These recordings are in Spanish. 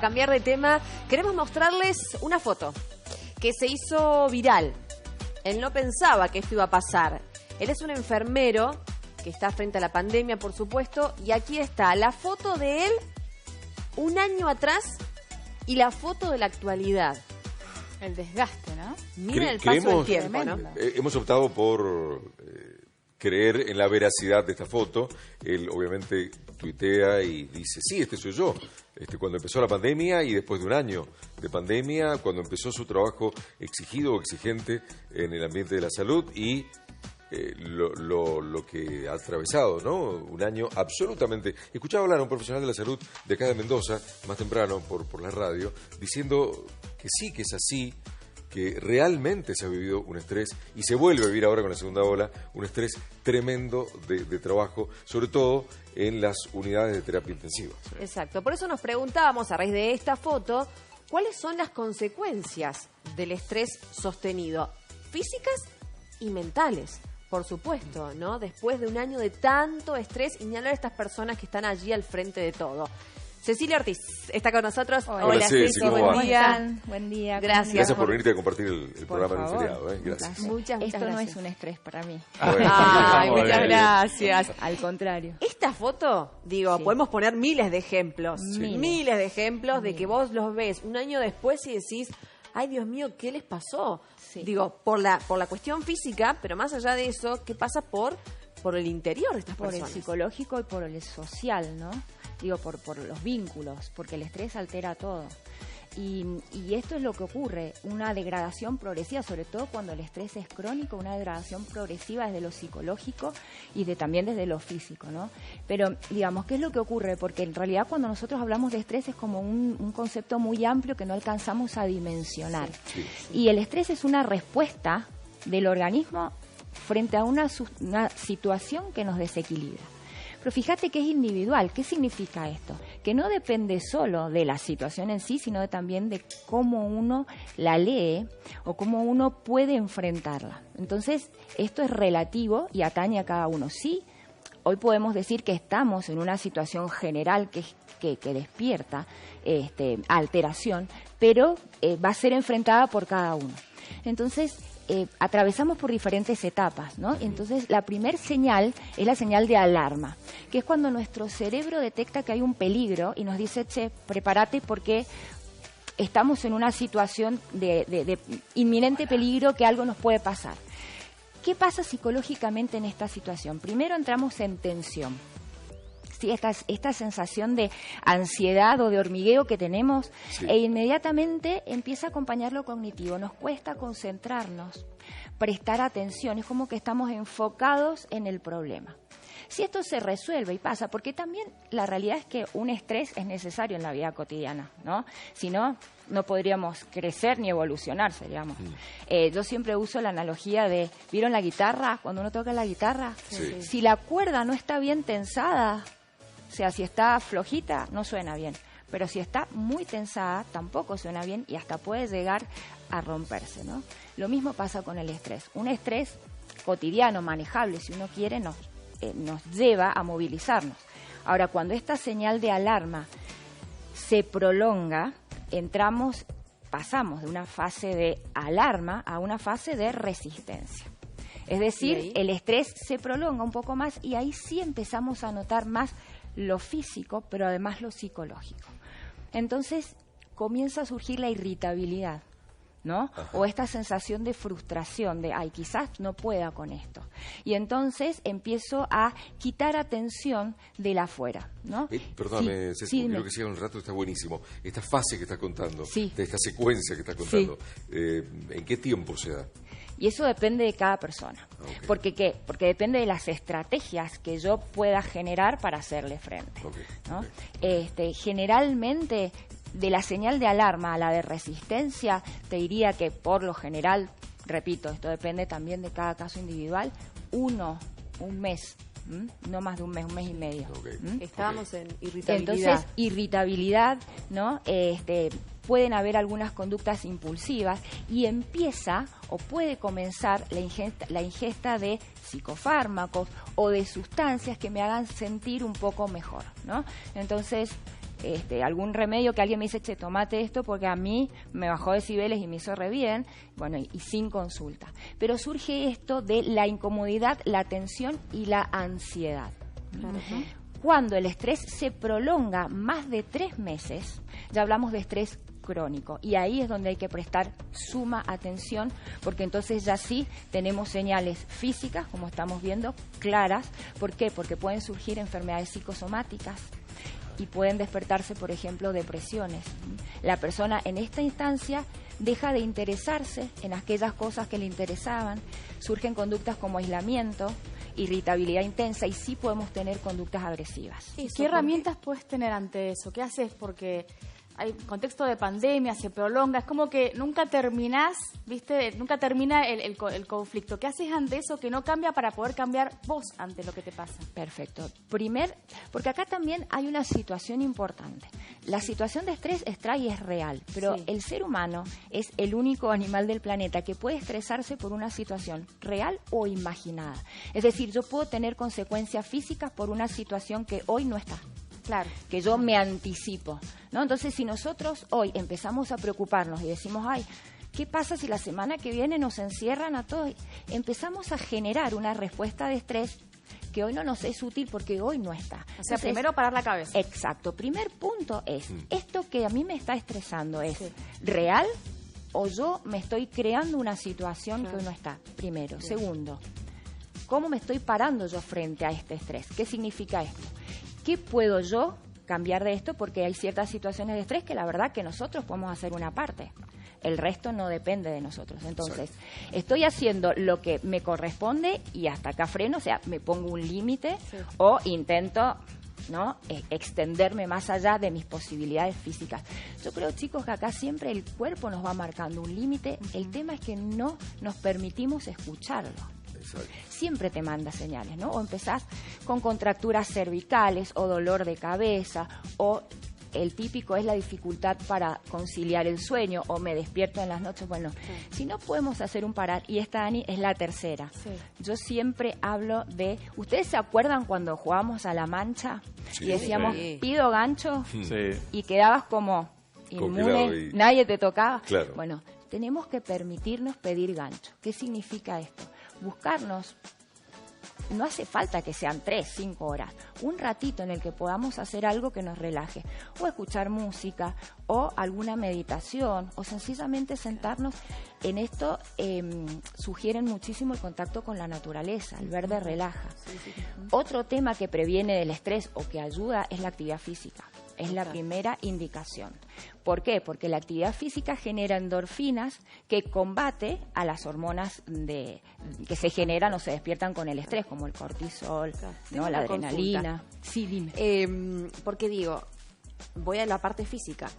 cambiar de tema, queremos mostrarles una foto que se hizo viral. Él no pensaba que esto iba a pasar. Él es un enfermero que está frente a la pandemia, por supuesto, y aquí está la foto de él un año atrás y la foto de la actualidad. El desgaste, ¿no? Mira el paso del tiempo, ¿no? Hemos optado por creer en la veracidad de esta foto. Él obviamente tuitea y dice, sí, este soy yo. Cuando empezó la pandemia y después de un año de pandemia, cuando empezó su trabajo exigido o exigente en el ambiente de la salud y lo que ha atravesado, ¿no? Un año absolutamente... Escuchaba hablar a un profesional de la salud de acá de Mendoza, más temprano por la radio, diciendo que sí, que es así, que realmente se ha vivido un estrés y se vuelve a vivir ahora con la segunda ola, un estrés tremendo de trabajo, sobre todo en las unidades de terapia intensiva. Exacto, por eso nos preguntábamos a raíz de esta foto, ¿cuáles son las consecuencias del estrés sostenido? Físicas y mentales, por supuesto, ¿no? Después de un año de tanto estrés y ni hablar de estas personas que están allí al frente de todo. Cecilia Ortiz está con nosotros. Hola Ceci, ¿cómo buen día. Buen día. Gracias por venirte a compartir el programa en el feriado. Gracias. Muchas Esto gracias. no es un estrés para mí. Ay, muchas gracias. Al contrario. Esta foto, digo, Sí. podemos poner miles de ejemplos. Sí. Miles de ejemplos de que vos los ves un año después y decís, ay, Dios mío, ¿qué les pasó? Sí. Digo, por la cuestión física, pero más allá de eso, ¿qué pasa por el interior de estas Por personas? el psicológico y por el social, ¿no? Digo, por los vínculos, porque el estrés altera todo. Y esto es lo que ocurre, una degradación progresiva, sobre todo cuando el estrés es crónico, una degradación progresiva desde lo psicológico y también desde lo físico, ¿no? Pero, digamos, ¿qué es lo que ocurre? Porque en realidad cuando nosotros hablamos de estrés es como un concepto muy amplio que no alcanzamos a dimensionar. Sí. Y el estrés es una respuesta del organismo frente a una situación que nos desequilibra. Pero fíjate que es individual. ¿Qué significa esto? Que no depende solo de la situación en sí, sino también de cómo uno la lee o cómo uno puede enfrentarla. Entonces, esto es relativo y atañe a cada uno. Sí, hoy podemos decir que estamos en una situación general que despierta alteración, pero va a ser enfrentada por cada uno. Entonces, atravesamos por diferentes etapas, ¿no? Entonces, la primer señal es la señal de alarma, que es cuando nuestro cerebro detecta que hay un peligro y nos dice, che, prepárate porque estamos en una situación de inminente peligro, que algo nos puede pasar. ¿Qué pasa psicológicamente en esta situación? Primero entramos en tensión. Sí, esta sensación de ansiedad o de hormigueo que tenemos, sí. E inmediatamente empieza a acompañar lo cognitivo. Nos cuesta concentrarnos, prestar atención, es como que estamos enfocados en el problema. Si esto se resuelve y pasa, porque también la realidad es que un estrés es necesario en la vida cotidiana, ¿no? Si no, no podríamos crecer ni evolucionar, digamos. Yo siempre uso la analogía de, ¿vieron la guitarra? Cuando uno toca la guitarra, Sí. si la cuerda no está bien tensada, o sea, si está flojita, no suena bien. Pero si está muy tensada, tampoco suena bien y hasta puede llegar a romperse, ¿no? Lo mismo pasa con el estrés. Un estrés cotidiano, manejable, si uno quiere, nos lleva a movilizarnos. Ahora, cuando esta señal de alarma se prolonga, pasamos de una fase de alarma a una fase de resistencia. Es decir, el estrés se prolonga un poco más y ahí sí empezamos a notar más lo físico, pero además lo psicológico. Entonces comienza a surgir la irritabilidad, ¿no? Ajá. O esta sensación de frustración, de, ay, quizás no pueda con esto. Y entonces empiezo a quitar atención del afuera, ¿no? Perdóname, Sí, Ceci, sí, porque lo que decía un rato está buenísimo. Esta fase que estás contando, Sí. de esta secuencia que estás contando, ¿en qué tiempo se da? Y eso depende de cada persona. Okay. ¿Por qué? Porque depende de las estrategias que yo pueda generar para hacerle frente, Okay. ¿no? Okay. Generalmente, de la señal de alarma a la de resistencia, te diría que por lo general, repito, esto depende también de cada caso individual, un mes, no más de un mes y medio. Okay. Estábamos en irritabilidad. Entonces, irritabilidad, ¿no? Pueden haber algunas conductas impulsivas y empieza o puede comenzar la ingesta de psicofármacos o de sustancias que me hagan sentir un poco mejor, ¿no? Entonces, algún remedio que alguien me dice, che, tomate esto porque a mí me bajó decibeles y me hizo re bien, bueno, y sin consulta. Pero surge esto de la incomodidad, la tensión y la ansiedad. Cuando el estrés se prolonga más de 3 meses, ya hablamos de estrés crónico, y ahí es donde hay que prestar suma atención, porque entonces ya sí tenemos señales físicas, como estamos viendo, claras. ¿Por qué? Porque pueden surgir enfermedades psicosomáticas y pueden despertarse, por ejemplo, depresiones. La persona en esta instancia deja de interesarse en aquellas cosas que le interesaban, surgen conductas como aislamiento, irritabilidad intensa, y sí podemos tener conductas agresivas. ¿Qué herramientas puedes tener ante eso? ¿Qué haces? Porque hay contexto de pandemia, se prolonga, es como que nunca terminás, ¿viste? Nunca termina el conflicto. ¿Qué haces ante eso que no cambia para poder cambiar vos ante lo que te pasa? Perfecto. Porque acá también hay una situación importante. La situación de estrés y es real, pero el ser humano es el único animal del planeta que puede estresarse por una situación real o imaginada. Es decir, yo puedo tener consecuencias físicas por una situación que hoy no está. Claro, que yo me anticipo, ¿no? Entonces, si nosotros hoy empezamos a preocuparnos y decimos, ay, ¿qué pasa si la semana que viene nos encierran a todos? Empezamos a generar una respuesta de estrés que hoy no nos es útil porque hoy no está. O sea, primero parar la cabeza. Exacto. Primer punto es, ¿esto que a mí me está estresando es real o yo me estoy creando una situación que hoy no está? Primero. Segundo, ¿cómo me estoy parando yo frente a este estrés? ¿Qué significa esto? ¿Qué puedo yo cambiar de esto? Porque hay ciertas situaciones de estrés que la verdad que nosotros podemos hacer una parte. El resto no depende de nosotros. Entonces, estoy haciendo lo que me corresponde y hasta acá freno, o sea, me pongo un límite o intento, ¿no?, extenderme más allá de mis posibilidades físicas. Yo creo, chicos, que acá siempre el cuerpo nos va marcando un límite. El tema es que no nos permitimos escucharlo. Siempre te manda señales, ¿no? O empezás con contracturas cervicales o dolor de cabeza, o el típico es la dificultad para conciliar el sueño, o me despierto en las noches. Bueno, si no podemos hacer un parar, y esta, Dani, es la tercera. Yo siempre hablo de... ¿Ustedes se acuerdan cuando jugábamos a la mancha? Y decíamos, pido gancho, y quedabas como inmune, nadie te tocaba. Claro. Bueno, tenemos que permitirnos pedir gancho. ¿Qué significa esto? Buscarnos, no hace falta que sean 3, 5 horas, un ratito en el que podamos hacer algo que nos relaje, o escuchar música, o alguna meditación, o sencillamente sentarnos. En esto sugieren muchísimo el contacto con la naturaleza, el verde relaja. Otro tema que previene del estrés o que ayuda es la actividad física. Es la primera indicación. ¿Por qué? Porque la actividad física genera endorfinas que combate a las hormonas que se generan o se despiertan con el estrés, como el cortisol, ¿no?, la adrenalina. Sí, dime. Porque digo, voy a la parte física.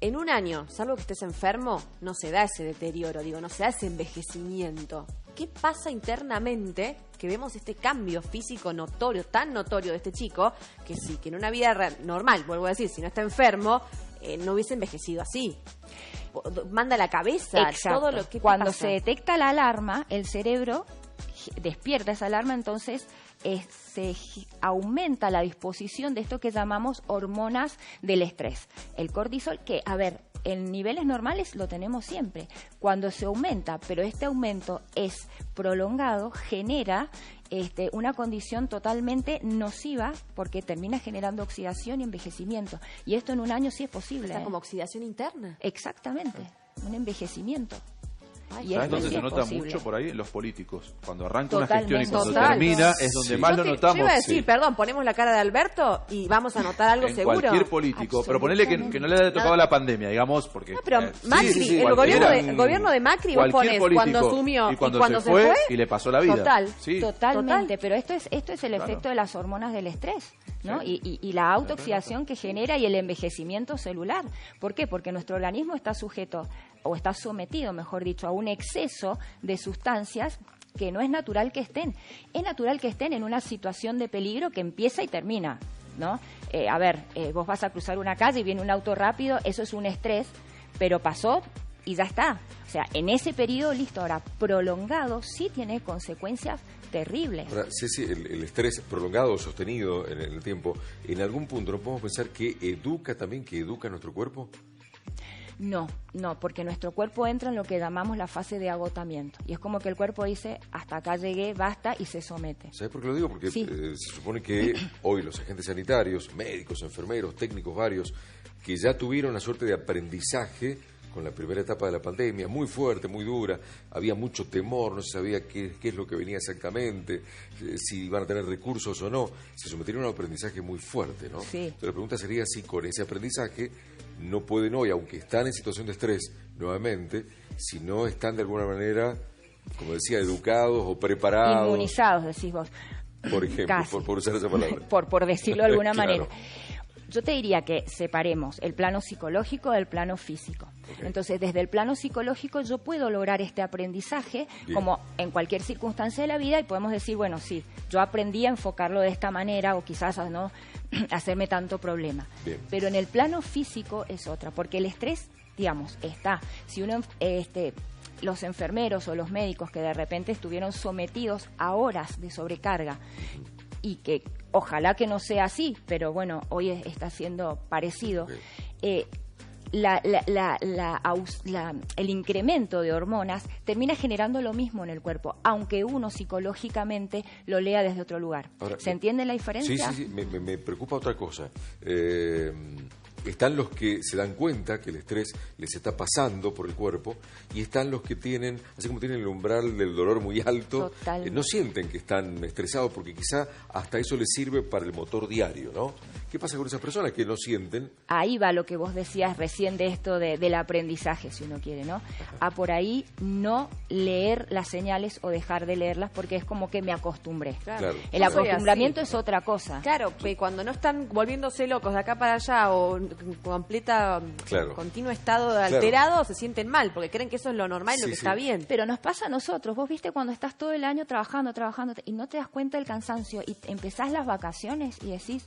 En un año, salvo que estés enfermo, no se da ese deterioro, no se da ese envejecimiento. ¿Qué pasa internamente que vemos este cambio físico notorio, tan notorio de este chico, que sí, que en una vida normal, vuelvo a decir, si no está enfermo, no hubiese envejecido así? Manda la cabeza. Exacto. Todo lo que cuando pasa. Se detecta la alarma, el cerebro despierta esa alarma, entonces se aumenta la disposición de esto que llamamos hormonas del estrés. El cortisol, que, a ver, en niveles normales lo tenemos siempre. Cuando se aumenta, pero este aumento es prolongado, genera una condición totalmente nociva, porque termina generando oxidación y envejecimiento. Y esto en un año sí es posible. Está como oxidación interna. Exactamente, un envejecimiento. ¿Sabes dónde se nota mucho por ahí? En los políticos. Cuando arranca Totalmente. una gestión y cuando Total. termina es donde más lo notamos. Yo iba a decir, perdón, ponemos la cara de Alberto y vamos a notar algo en seguro. Cualquier político, pero ponele que no le haya tocado la pandemia, digamos, porque... No, pero Macri, el gobierno de Macri, vos pones cuando asumió y cuando se fue y le pasó la vida. Totalmente, pero esto es el efecto de las hormonas del estrés, ¿no? Y la autooxidación que genera y el envejecimiento celular. ¿Por qué? Porque nuestro organismo está sujeto, o está sometido, mejor dicho, a un exceso de sustancias que no es natural que estén. Es natural que estén en una situación de peligro que empieza y termina, ¿no? Vos vas a cruzar una calle y viene un auto rápido, eso es un estrés, pero pasó y ya está. O sea, en ese periodo, listo. Ahora, prolongado sí tiene consecuencias terribles. Ahora, Ceci, el estrés prolongado o sostenido en el tiempo, en algún punto no podemos pensar que educa también, que educa nuestro cuerpo. No, porque nuestro cuerpo entra en lo que llamamos la fase de agotamiento. Y es como que el cuerpo dice, hasta acá llegué, basta, y se somete. ¿Sabes por qué lo digo? Porque sí. Se supone que hoy los agentes sanitarios, médicos, enfermeros, técnicos varios, que ya tuvieron la suerte de aprendizaje con la primera etapa de la pandemia, muy fuerte, muy dura, había mucho temor, no se sabía qué es lo que venía exactamente, si iban a tener recursos o no, se sometieron a un aprendizaje muy fuerte, ¿no? Sí. Entonces la pregunta sería si con ese aprendizaje no pueden hoy, aunque están en situación de estrés nuevamente, si no están de alguna manera, como decía, educados o preparados. Inmunizados, decís vos. Por ejemplo, por usar esa palabra. por decirlo de alguna Claro. manera. Yo te diría que separemos el plano psicológico del plano físico. Okay. Entonces, desde el plano psicológico yo puedo lograr este aprendizaje como en cualquier circunstancia de la vida y podemos decir, bueno, sí, yo aprendí a enfocarlo de esta manera o quizás a no hacerme tanto problema. Bien. Pero en el plano físico es otra, porque el estrés, digamos, está. Si uno, los enfermeros o los médicos que de repente estuvieron sometidos a horas de sobrecarga y que ojalá que no sea así, pero bueno, hoy está siendo parecido. Okay. El incremento de hormonas termina generando lo mismo en el cuerpo, aunque uno psicológicamente lo lea desde otro lugar. Ahora, ¿Se entiende la diferencia? Sí. Me preocupa otra cosa. Están los que se dan cuenta que el estrés les está pasando por el cuerpo y están los que tienen, así como tienen el umbral del dolor muy alto, no sienten que están estresados porque quizá hasta eso les sirve para el motor diario, ¿no? ¿Qué pasa con esas personas que no sienten? Ahí va lo que vos decías recién de esto del aprendizaje, si uno quiere, ¿no? A por ahí no leer las señales o dejar de leerlas porque es como que me acostumbré. Claro. El acostumbramiento es otra cosa. Claro, cuando no están volviéndose locos de acá para allá o continuo estado alterado, se sienten mal porque creen que eso es lo normal y lo que está bien. Pero nos pasa a nosotros. Vos viste cuando estás todo el año trabajando y no te das cuenta del cansancio y empezás las vacaciones y decís,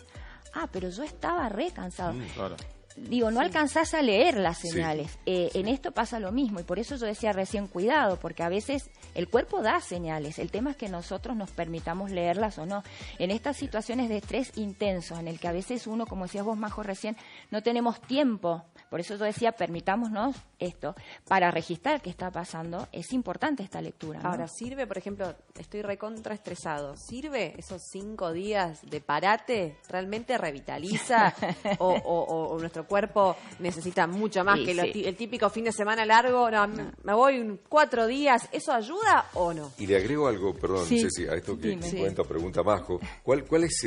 pero yo estaba re cansado. Claro. Digo, no alcanzás a leer las señales. En esto pasa lo mismo y por eso yo decía recién cuidado, porque a veces el cuerpo da señales. El tema es que nosotros nos permitamos leerlas o no. En estas situaciones de estrés intenso, en el que a veces uno, como decías vos, Majo, recién, no tenemos tiempo. Por eso yo decía, permitámonos esto para registrar qué está pasando. Es importante esta lectura, ¿no? Ahora, ¿sirve, por ejemplo, estoy recontra estresado? ¿Sirve esos 5 días de parate? ¿Realmente revitaliza? ¿O nuestro cuerpo necesita mucho más que el típico fin de semana largo? No, me voy 4 días. ¿Eso ayuda o no? Y le agrego algo, perdón, Ceci, a esto que cuenta, pregunta Majo. ¿Cuál es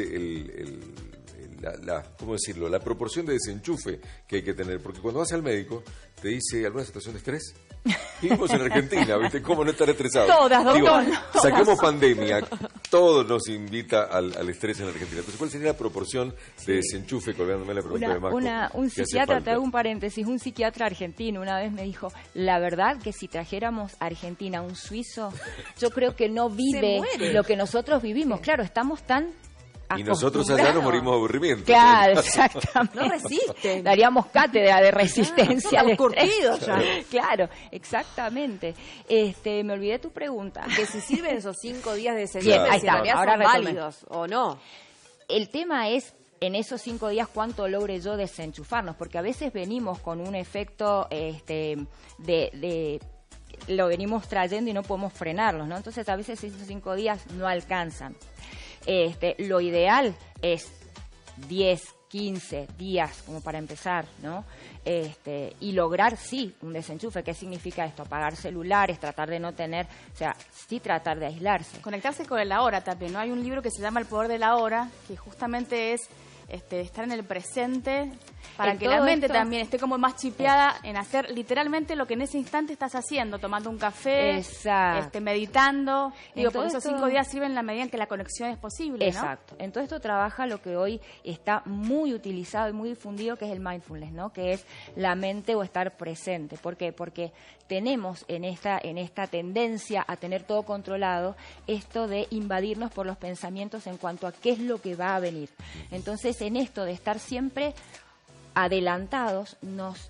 ¿cómo decirlo? La proporción de desenchufe que hay que tener? Porque cuando vas al médico, te dice alguna situación de estrés. Vivimos en Argentina, ¿viste? ¿Cómo no estar estresado? Todas, doctor. Sacamos pandemia, todo nos invita al estrés en Argentina. Entonces, ¿cuál sería la proporción de desenchufe? Colgándome la pregunta de Majo. Un psiquiatra, te hago un paréntesis, un psiquiatra argentino una vez me dijo, la verdad que si trajéramos a Argentina un suizo, yo creo que no vive lo que nosotros vivimos. Claro, estamos tan... Y nosotros allá nos morimos de aburrimiento. Claro, exactamente. No resisten. Daríamos cátedra de resistencia. Estamos curtidos ya. Claro, exactamente. Me olvidé tu pregunta. Que si sirven esos 5 días de Bien, señal, ahí está. si en Ahora son retomé. válidos o no. El tema es en esos 5 días cuánto logre yo desenchufarnos, porque a veces venimos con un efecto lo venimos trayendo y no podemos frenarlos, ¿no? Entonces a veces esos 5 días no alcanzan. Lo ideal es 10, 15 días como para empezar, ¿no? Y lograr, sí, un desenchufe. ¿Qué significa esto? Apagar celulares, tratar de no tener, o sea, sí tratar de aislarse. Conectarse con el ahora también, ¿no? Hay un libro que se llama El poder de la hora, que justamente es estar en el presente para que la mente también esté como más chipeada en hacer literalmente lo que en ese instante estás haciendo, tomando un café, meditando. Digo, porque esos 5 días sirven en la medida en que la conexión es posible, ¿no? Exacto. En todo esto trabaja lo que hoy está muy utilizado y muy difundido, que es el mindfulness, ¿no? Que es la mente o estar presente. ¿Por qué? Porque tenemos en esta tendencia a tener todo controlado, esto de invadirnos por los pensamientos en cuanto a qué es lo que va a venir. Entonces, en esto de estar siempre adelantados nos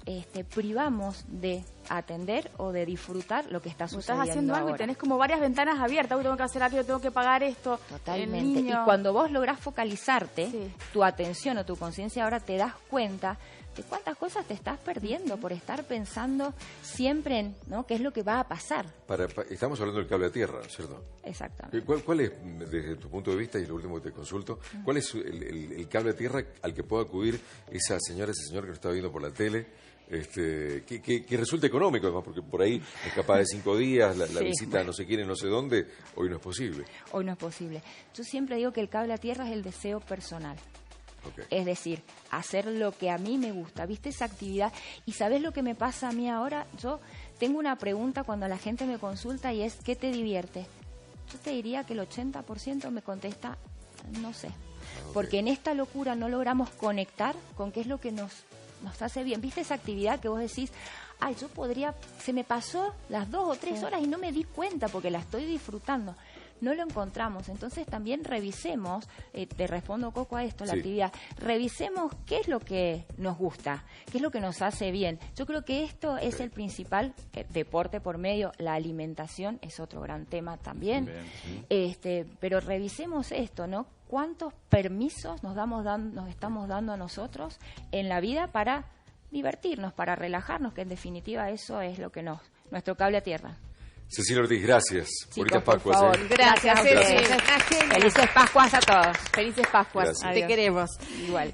privamos de atender o de disfrutar lo que está sucediendo. Estás haciendo algo y tenés como varias ventanas abiertas. Tengo que hacer aquello, tengo que pagar esto. Totalmente. Y cuando vos lográs focalizarte, tu atención o tu conciencia, ahora te das cuenta de cuántas cosas te estás perdiendo por estar pensando siempre en, ¿no?, qué es lo que va a pasar. Estamos hablando del cable a tierra, ¿cierto? Exactamente. ¿Cuál es, desde tu punto de vista, y lo último que te consulto, cuál es el cable a tierra al que pueda acudir esa señora, ese señor que nos está viendo por la tele? Que resulte económico, además, porque por ahí escapada de 5 días, la visita a no sé quién, no sé dónde, hoy no es posible. Hoy no es posible. Yo siempre digo que el cable a tierra es el deseo personal. Okay. Es decir, hacer lo que a mí me gusta. ¿Viste esa actividad? ¿Y sabés lo que me pasa a mí ahora? Yo tengo una pregunta cuando la gente me consulta y es, ¿qué te divierte? Yo te diría que el 80% me contesta, no sé. Okay. Porque en esta locura no logramos conectar con qué es lo que nos hace bien. ¿Viste esa actividad que vos decís, ay, yo podría, se me pasó las 2 o 3 horas y no me di cuenta porque la estoy disfrutando? No lo encontramos. Entonces también revisemos, te respondo, Coco, a esto, la actividad, revisemos qué es lo que nos gusta, qué es lo que nos hace bien. Yo creo que esto es el principal, deporte por medio, la alimentación es otro gran tema también. Pero revisemos esto, ¿no? ¿Cuántos permisos nos estamos dando a nosotros en la vida para divertirnos, para relajarnos, que en definitiva eso es lo que nuestro cable a tierra? Cecilia Ortiz, gracias. Bonitas Pascuas. Por favor. Gracias, Ceci. Felices Pascuas a todos. Felices Pascuas. Gracias. Te queremos. Igual.